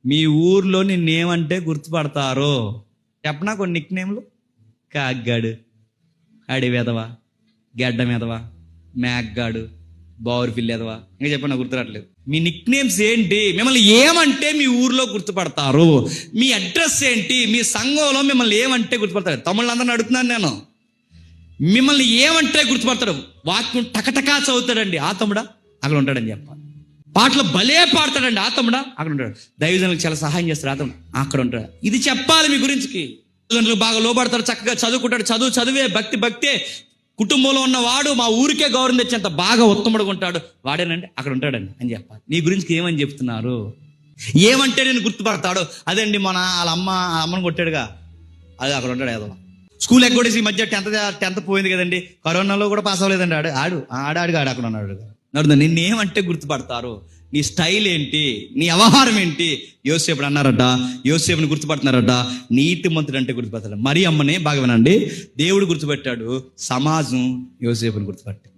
మీ ఊర్లో నిన్నేమంటే గుర్తుపడతారు? చెప్పనా కొన్ని నిక్ నేమ్లు? కాగ్గాడు, అడివెదవా, గెడ్డ మీదవా, మేగ్గాడు, బౌర్ఫిల్ ఎదవా, ఇంకా చెప్పండి, గుర్తురాట్లేదు. మీ నిక్ నేమ్స్ ఏంటి? మిమ్మల్ని ఏమంటే మీ ఊర్లో గుర్తుపడతారు? మీ అడ్రస్ ఏంటి? మీ సంఘంలో మిమ్మల్ని ఏమంటే గుర్తుపడతారు? తమ్ముళ్ళందరిని అడుగుతున్నాను నేను. మిమ్మల్ని ఏమంటే గుర్తుపడతాడు? వాక్యం టకటకా చదువుతాడండి, ఆ తమ్ముడా అక్కడ ఉంటాడని చెప్పాలి. పాటలు భలే పాడతాడండి, ఆ తమ్ముడా అక్కడ ఉంటాడు. దైవజనులకు చాలా సహాయం చేస్తాడు, ఆ తమ్ముడు అక్కడ ఉంటాడు. ఇది చెప్పాలి మీ గురించి. తల్లిదండ్రులు బాగా లోబడతాడు, చక్కగా చదువుకుంటాడు, చదువే భక్తే. కుటుంబంలో ఉన్నవాడు మా ఊరికే గౌరవం తెచ్చేంత బాగా ఉత్తముడుగా ఉంటాడు, వాడేనండి అక్కడ ఉంటాడండి అని చెప్పాలి. నీ గురించి ఏమని చెప్తున్నారు? ఏమంటే నేను గుర్తుపడతాడు? అదండి మన వాళ్ళ అమ్మను కొట్టాడుగా, అది అక్కడ ఉంటాడు. ఏదో స్కూల్ ఎగ్గొట్టేసి ఈ మధ్య 10th పోయింది కదండి, కరోనాలో కూడా పాస్ అవ్వలేదండి. ఆడు అక్కడ ఉన్నాడు. నిన్నేమంటే గుర్తుపడతారు? నీ స్టైల్ ఏంటి? నీ వ్యవహారం ఏంటి? యోసేపుడు అన్నారట, యోసేపుని గుర్తుపడుతున్నారట, నీతిమంతుడు అంటే గుర్తుపడతాడు. మరి అమ్మనే బాగా వినండి, దేవుడు గుర్తుపెట్టాడు, సమాజం యోసేపుని గుర్తుపట్టాడు.